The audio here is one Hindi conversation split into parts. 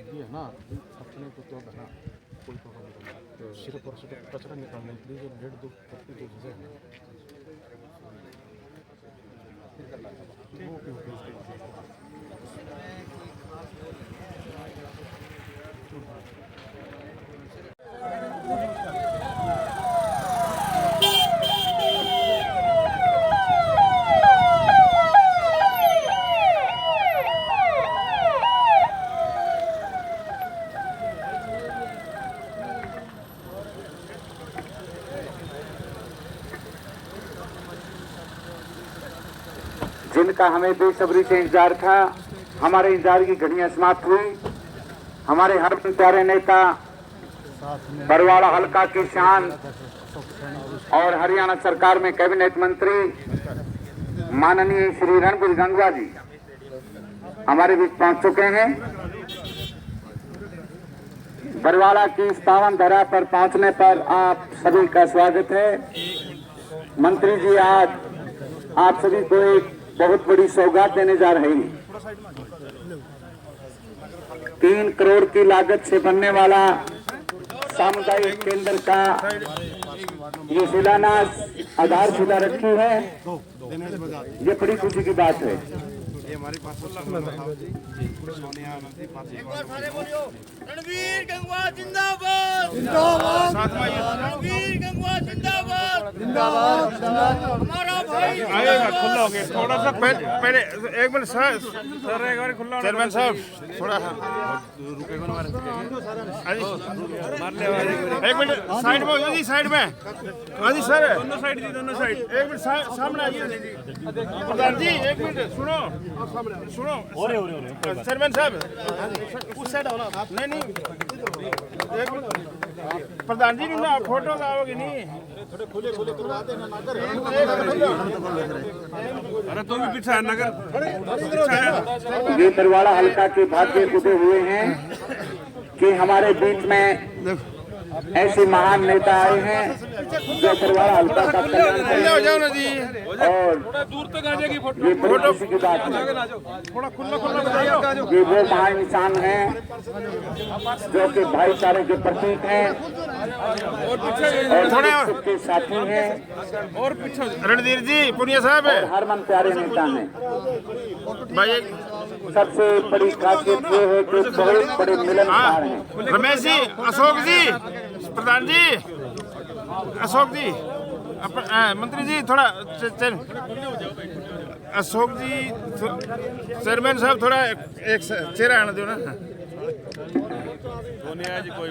ये है ना अपने को तो है ना कोई प्रॉब्लम नहीं है। सिर्फ और सिर्फ कचरा निकालने के लिए जो 1.5-2 फुट की जो जगह है वो जिनका हमें बेसब्री से इंतजार था, हमारे इंतजार की घड़ियां समाप्त हुई। हमारे हर प्यारे नेता बरवाड़ा हल्का की शान और हरियाणा सरकार में कैबिनेट मंत्री माननीय श्री रणबीर गंगवा जी हमारे बीच पहुंच चुके हैं। बरवाड़ा की इस पावन धरा पर पहुंचने पर आप सभी का स्वागत है। मंत्री जी आज आप सभी को एक बहुत बड़ी सौगात देने जा रहे हैं। 3 करोड़ की लागत से बनने वाला सामुदायिक केंद्र का ये शिलान्यास आधारशिला रखी है। ये बड़ी खुशी की बात है। रणबीर गंगवा जिंदाबाद जिंदाबाद, रणबीर गंगवा जिंदाबाद जिंदाबाद, हमारा भाई आएगा खुला हो गया थोड़ा सा पहले एक मिनट सर एक बार खुला चेयरमैन साहब थोड़ा रुकेगा ना मार ले एक मिनट साइड में जी साइड में हाँ जी सर दोनों साइड एक मिनट सामने आइए प्रधान जी एक मिनट सुनो चेयरमैन साहब उस साइड आओ ना नहीं एक मिनट प्रधान जी ना फोटो लाओगे नहीं थोड़े खुले करवा देना नगर अरे तुम भी पीछे नगर ये बरवाड़ा हल्का के भाग्य उदय हुए हैं कि हमारे बीच में ऐसे महान नेता आए हैं जो बरवाड़ा हल्का का कल्याण करेंगे। और दूर तक आ जाएगी ये बड़ी खुशी की बात है। थोड़ा खुला ये वो महान इंसान हैं जो कि भाईचारे के प्रतीक हैं और सुख के साथी हैं और पीछे रणधीर जी पुनिया साहब और हरमन प्यारे नेता हैं। भाई सबसे बड़ी खासियत ये है कि बहुत बड़े मिलनसार हैं। रमेश जी अशोक जी प्रधान जी अशोक जी मंत्री जी थोड़ा अशोक जी चेयरमैन साहब थोड़ा एक चेहरा आना दो ना जी कोई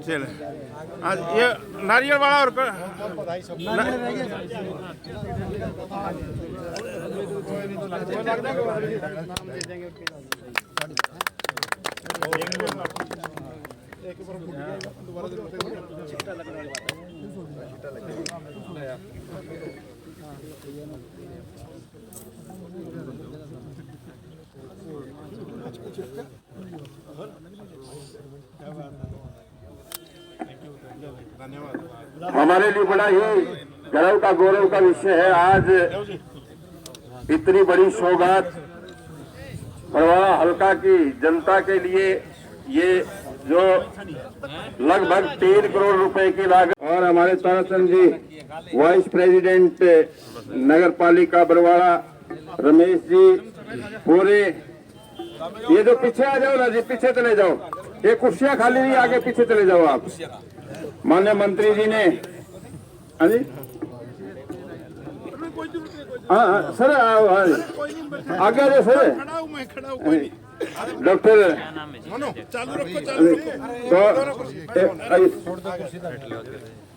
चल आज ये नारियल वाला और हमारे लिए बड़ा ही गर्व का गौरव का विषय है। आज इतनी बड़ी सौगात बरवाड़ा हल्का की जनता के लिए ये जो लगभग 3 करोड़ रुपए की लागत और हमारे ताराचंद जी वाइस प्रेसिडेंट नगर पालिका बरवाड़ा रमेश जी पूरे ये जो पीछे आ जाओ ना जी पीछे चले जाओ ये कुर्सियां खाली नहीं आगे पीछे चले जाओ आप। माननीय मंत्री जी ने हाँ जी हाँ सर आगे आ जाओ sir doctor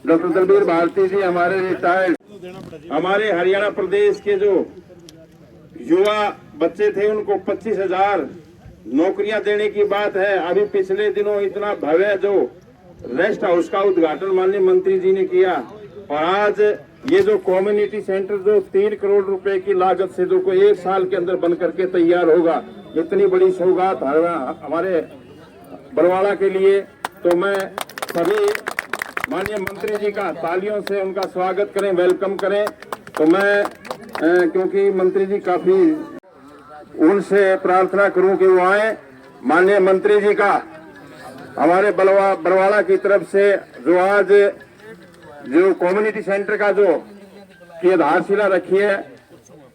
doctor Dalbir Bharti ji हमारे रिटायर्ड हमारे हरियाणा प्रदेश के जो युवा बच्चे थे उनको 25,000 नौकरियां देने की बात है। अभी पिछले दिनों इतना भव्य जो रेस्ट हाउस का उद्घाटन माननीय मंत्री जी ने किया और आज ये जो कम्युनिटी सेंटर जो 3 करोड़ रुपए की लागत से जो कोई 1 साल के अंदर बन करके तैयार होगा, इतनी बड़ी सौगात हमारे बरवाड़ा के लिए। तो मैं सभी माननीय मंत्री जी का तालियों से उनका स्वागत करें, वेलकम करें। तो मैं क्योंकि मंत्री जी काफी उनसे प्रार्थना करूं कि वो आए। माननीय मंत्री जी का हमारे बरवाड़ा की तरफ से जो आज जो कम्युनिटी सेंटर का जो की आधारशिला रखी है,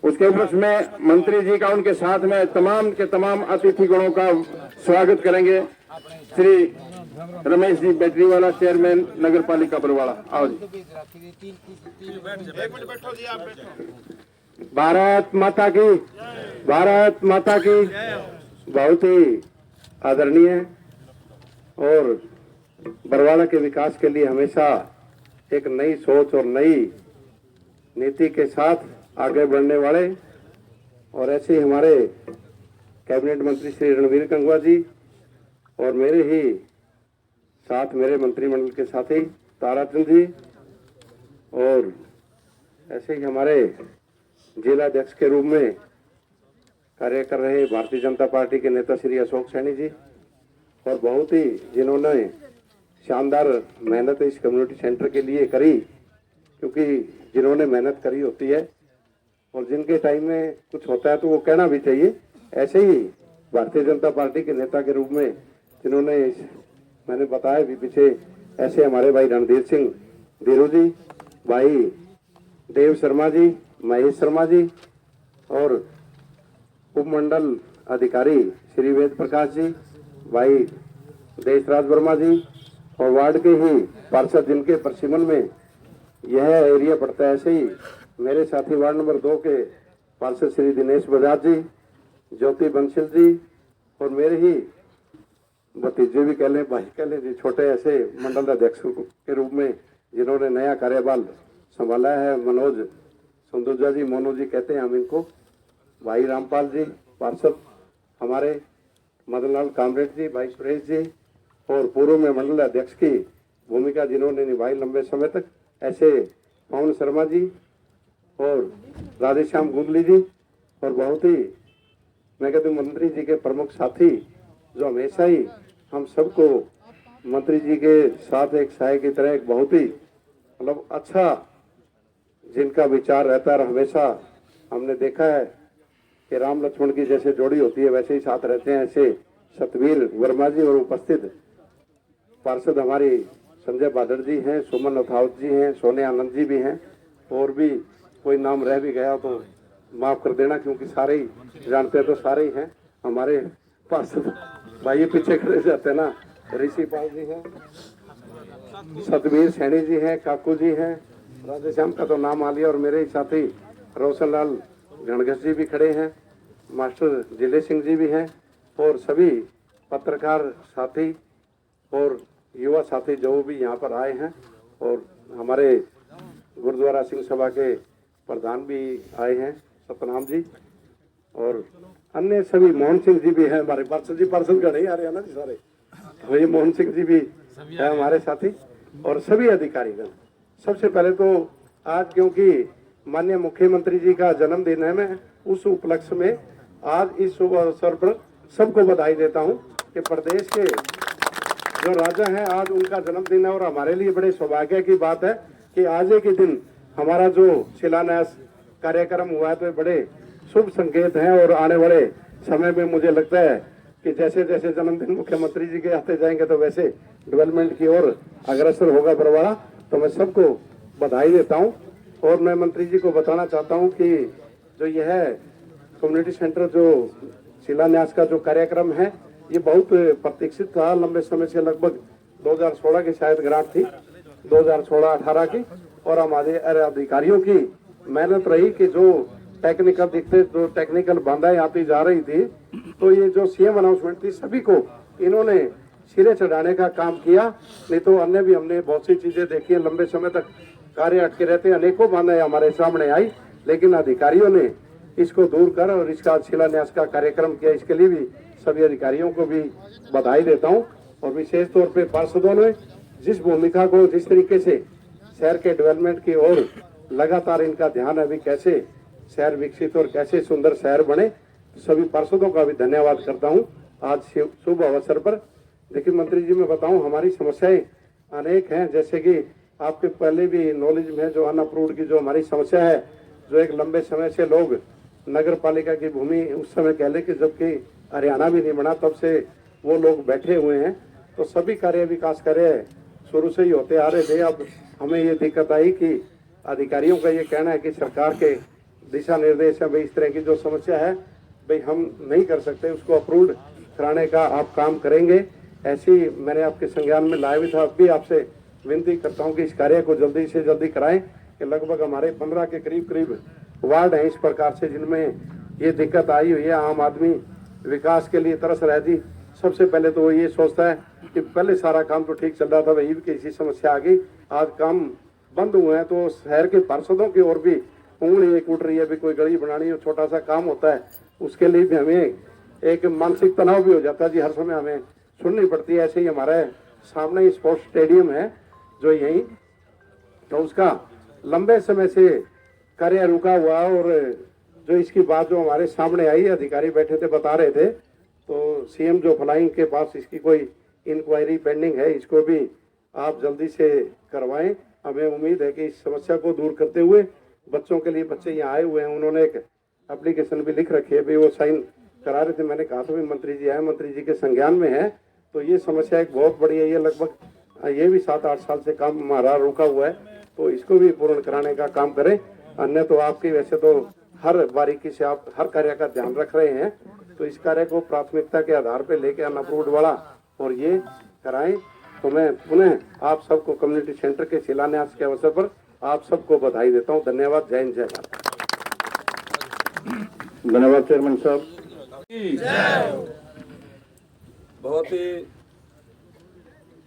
उसके उपलक्ष्य में मंत्री जी का उनके साथ में तमाम के तमाम अतिथि गणों का स्वागत करेंगे। श्री रमेश जी बैटरीवाला, चेयरमैन नगर पालिका बरवाड़ा। आओ जी। भारत माता की, भारत माता की। बहुत ही आदरणीय और बरवाड़ा के विकास के लिए हमेशा एक नई सोच और नई नीति के साथ आगे बढ़ने वाले और ऐसे ही हमारे कैबिनेट मंत्री श्री रणवीर गंगवा जी और मेरे ही साथ मेरे मंत्रिमंडल के साथी ताराचंद जी और ऐसे ही हमारे जिला अध्यक्ष के रूप में कार्य कर रहे भारतीय जनता पार्टी के नेता श्री अशोक सैनी जी और बहुत ही जिन्होंने शानदार मेहनत इस कम्युनिटी सेंटर के लिए करी, क्योंकि जिन्होंने मेहनत करी होती है और जिनके टाइम में कुछ होता है तो वो कहना भी चाहिए। ऐसे ही भारतीय जनता पार्टी के नेता के रूप में जिन्होंने मैंने बताया भी पीछे, ऐसे हमारे भाई रणधीर सिंह धीरू जी, भाई देव शर्मा जी, महेश शर्मा जी और उपमंडल अधिकारी श्री वेद प्रकाश जी, भाई देशराज वर्मा जी और वार्ड के ही पार्षद जिनके प्रशिमन में यह एरिया पड़ता है। ऐसे ही मेरे साथी वार्ड नंबर 2 के पार्षद श्री दिनेश बजाज जी, ज्योति बंसल जी और मेरे ही भतीजे भी कह लें, भाई कह लें जी, छोटे ऐसे मंडल अध्यक्ष के रूप में जिन्होंने नया कार्यभार संभाला है, मनोज सुंदुजा जी, मोनू जी कहते हैं हम इनको, भाई रामपाल जी पार्षद, हमारे मदनलाल कामरेड जी, भाई सुरेश जी और पूर्व में मंडल अध्यक्ष की भूमिका जिन्होंने निभाई लंबे समय तक, ऐसे पवन शर्मा जी और राधेश्याम गुंगली जी और बहुत ही मैं कहता हूँ मंत्री जी के प्रमुख साथी जो हमेशा ही हम सबको मंत्री जी के साथ एक साय की तरह एक बहुत ही मतलब अच्छा जिनका विचार रहता है। हमेशा हमने देखा है कि राम लक्ष्मण की जैसे जोड़ी होती है वैसे ही साथ रहते हैं। ऐसे सतवीर वर्मा जी और उपस्थित पार्षद हमारी संजय बादल जी हैं, सुमन अथावत जी हैं, सोनिया आनंद जी भी हैं और भी कोई नाम रह भी गया तो माफ कर देना, क्योंकि सारे ही जानते हैं तो सारे ही हैं हमारे पार्षद भाई। पीछे खड़े जाते हैं ना, ऋषि पाल जी हैं, सतवीर सैनी जी हैं, काकू जी हैं, राधेश्याम का तो नाम आ लिया और मेरे ही साथी रोशनलाल गणगस जी भी खड़े हैं, मास्टर जिले सिंह जी भी हैं और सभी पत्रकार साथी और युवा साथी जो भी यहाँ पर आए हैं और हमारे गुरुद्वारा सिंह सभा के प्रधान भी आए हैं सतनाम जी और अन्य सभी, मोहन सिंह जी भी हैं हमारे पार्षद जी, पार्षद गण ही आ रहे हैं ना जी सारे, वही मोहन सिंह जी भी है हमारे साथी और सभी अधिकारीगण। सबसे पहले तो आज क्योंकि माननीय मुख्यमंत्री जी का जन्मदिन है, मैं उस उपलक्ष्य में आज इस शुभ अवसर पर सबको बधाई देता हूं कि प्रदेश के जो राजा हैं आज उनका जन्मदिन है और हमारे लिए बड़े सौभाग्य की बात है कि आज के दिन हमारा जो शिलान्यास कार्यक्रम हुआ है तो बड़े शुभ संकेत हैं और आने वाले समय में मुझे लगता है कि जैसे जैसे जन्मदिन मुख्यमंत्री जी के आते जाएंगे तो वैसे डेवलपमेंट की ओर अग्रसर होगा बरवाड़ा। तो मैं सबको बधाई देता हूं और मैं मंत्री जी को बताना चाहता हूं कि जो यह कम्युनिटी सेंटर जो शिलान्यास का जो कार्यक्रम है ये बहुत प्रतीक्षित था लंबे समय से, लगभग 2016 की शायद ग्रांट थी, 2016-18 की, और हमारे अधिकारियों की मेहनत रही कि जो टेक्निकल दिखते जो टेक्निकल बाधाएं आती जा रही थी तो ये जो सीएम अनाउंसमेंट थी सभी को इन्होंने सिरे चढ़ाने का काम किया। नहीं तो अन्य भी हमने बहुत सी चीजें देखी है, लंबे समय तक कार्य अटके रहते, अनेकों बाधाएं हमारे सामने आई, लेकिन अधिकारियों ने इसको दूर कर और इसका शिलान्यास का कार्यक्रम किया। इसके लिए भी सभी अधिकारियों को भी बधाई देता हूं और विशेष तौर पे पार्षदों ने जिस भूमिका को जिस तरीके से शहर के डेवलपमेंट की ओर लगातार इनका ध्यान है, अभी कैसे शहर विकसित और कैसे सुंदर शहर बने, सभी पार्षदों का भी धन्यवाद करता हूं आज शुभ अवसर पर। देखिए मंत्री जी मैं बताऊं हमारी समस्याएं अनेक हैं, जैसे कि आपके पहले भी नॉलेज में जो अनअप्रूव्ड की जो हमारी समस्या है, जो एक लंबे समय से लोग नगर पालिका की भूमि उस समय कह ले कि जबकि हरियाणा भी नहीं बना तब से वो लोग बैठे हुए हैं। तो सभी कार्य विकास कार्य शुरू से ही होते आ रहे थे। अब हमें ये दिक्कत आई कि अधिकारियों का ये कहना है कि सरकार के दिशा निर्देश है, भाई इस तरह की जो समस्या है भाई हम नहीं कर सकते, उसको अप्रूव्ड कराने का आप काम करेंगे। ऐसी मैंने आपके संज्ञान में लाया भी था। अब भी आपसे विनती करता हूं कि इस कार्य को जल्दी से जल्दी कराएं कि लगभग हमारे 15 के करीब वार्ड हैं इस प्रकार से जिनमें ये दिक्कत आई हुई है। आम आदमी विकास के लिए तरस रहा जी। सबसे पहले तो वो ये सोचता है कि पहले सारा काम तो ठीक चल रहा था, वही की ऐसी समस्या आ गई, आज काम बंद हुए हैं। तो शहर के पार्षदों की ओर भी उंगली एक उठ रही है, भी कोई गली बनानी हो, छोटा सा काम होता है, उसके लिए भी हमें एक मानसिक तनाव भी हो जाता है जी। हर समय हमें सुननी पड़ती है। ऐसे ही हमारे सामने स्पोर्ट्स स्टेडियम है जो यही, तो उसका लंबे समय से कार्य रुका हुआ, और जो इसकी बात जो हमारे सामने आई, अधिकारी बैठे थे बता रहे थे, तो सीएम जो फ्लाइंग के पास इसकी कोई इंक्वायरी पेंडिंग है, इसको भी आप जल्दी से करवाएं। हमें उम्मीद है कि इस समस्या को दूर करते हुए बच्चों के लिए, बच्चे यहाँ आए हुए हैं, उन्होंने एक एप्लीकेशन भी लिख रखी है, भी वो साइन करा रहे थे। मैंने कहा था भी मंत्री जी आए, मंत्री जी के संज्ञान में है। तो ये समस्या एक बहुत बड़ी है, ये लगभग ये भी 7-8 साल से काम हमारा रुका हुआ है, तो इसको भी पूर्ण कराने का काम करें। अन्य तो आपकी वैसे तो हर बारीकी से आप हर कार्य का ध्यान रख रहे हैं, तो इस कार्य को प्राथमिकता के आधार पर लेके अनअप्रूव्ड वाला और ये कराएं। तो मैं पुनः आप सबको कम्युनिटी सेंटर के शिलान्यास के अवसर पर आप सबको बधाई देता हूं। धन्यवाद। जय हिंद, जय भारत। धन्यवाद चेयरमैन साहब। बहुत ही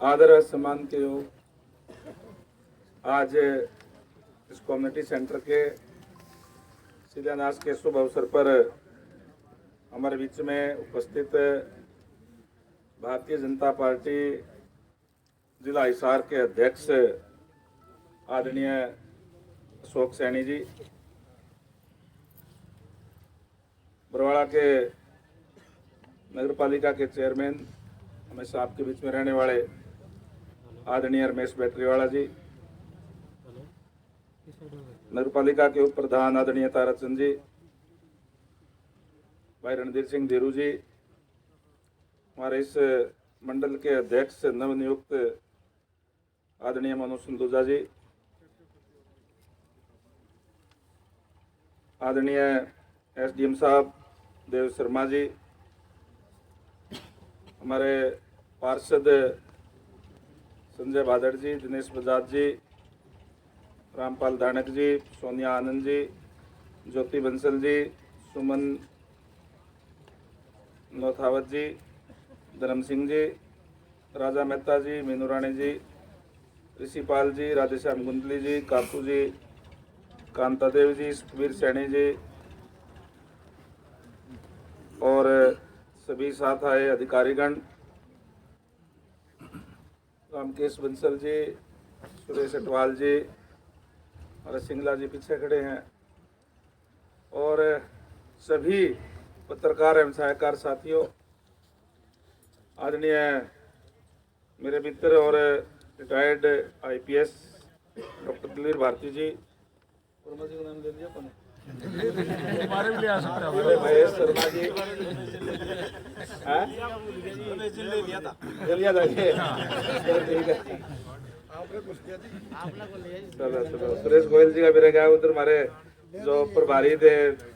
आदर और सम्मान के योग आज इस कम्युनिटी सेंटर के शिलान्यास के शुभ अवसर पर हमारे बीच में उपस्थित भारतीय जनता पार्टी जिला हिसार के अध्यक्ष आदरणीय अशोक सैनी जी, बरवाड़ा के नगर पालिका के चेयरमैन हमेशा आपके बीच में रहने वाले आदरणीय रमेश बैटरीवाला जी, नगर पालिका के उप प्रधान आदरणीय ताराचंद जी, भाई रणधीर सिंह धीरू जी, हमारे इस मंडल के अध्यक्ष नवनियुक्त आदरणीय मनोज सिंधुजा जी, आदरणीय एसडीएम साहब देव शर्मा जी, हमारे पार्षद संजय भादड़ जी, दिनेश बजाज जी, रामपाल दानक जी, सोनिया आनंद जी, ज्योति बंसल जी, सुमन नौथावत जी, धर्म सिंह जी, राजा मेहता जी, मीनू रानी जी, ऋषिपाल जी, राधेश्याम गुंदली जी, काकू जी, कांता देव जी, सुखबीर सैनी जी और सभी साथ आए अधिकारीगण, रामकेश बंसल जी, सुरेश अटवाल जी और सिंगला जी पीछे खड़े हैं, और सभी पत्रकार एवं सहायकार साथियों, आदरणीय मेरे मित्र और retired IPS doctor Dilveer Bharti जी, जी का नाम ले लिया कौन हमारे भी ले आ सकते हैं, महेश शर्मा जी, ले लिया था ठीक है, चलो चलो। सुरेश गोयल जी का भी रह गया उधर, हमारे जो प्रभारी थे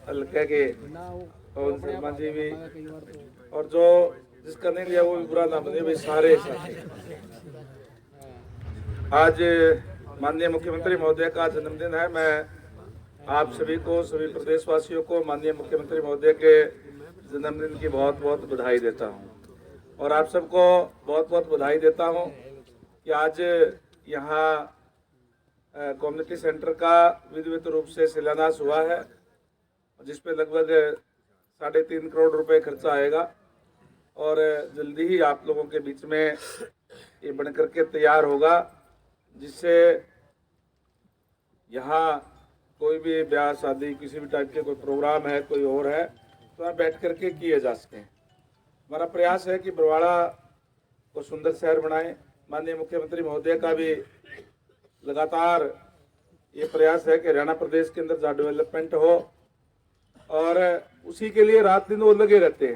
हल्के के पवन शर्मा जी भी, और जो जिसका नहीं लिया वो भी बुरा ना बने भाई, सारे साथी। आज माननीय मुख्यमंत्री महोदय का जन्मदिन है। मैं आप सभी को, सभी प्रदेशवासियों को माननीय मुख्यमंत्री महोदय के जन्मदिन की बहुत बहुत बधाई देता हूं, और आप सबको बहुत बहुत बधाई देता हूं कि आज यहाँ कम्युनिटी सेंटर का विधिवत रूप से शिलान्यास हुआ है, जिसपे लगभग 3.5 करोड़ रुपए खर्चा आएगा, और जल्दी ही आप लोगों के बीच में ये बनकर के तैयार होगा, जिससे यहाँ कोई भी ब्याह शादी किसी भी टाइप के कोई प्रोग्राम है, कोई और है, तो आप बैठ करके किए जा सकें। हमारा प्रयास है कि बरवाड़ा को सुंदर शहर बनाएं। माननीय मुख्यमंत्री महोदय का भी लगातार ये प्रयास है कि हरियाणा प्रदेश के अंदर जहाँ डेवलपमेंट हो, और उसी के लिए रात दिन वो लगे रहते हैं।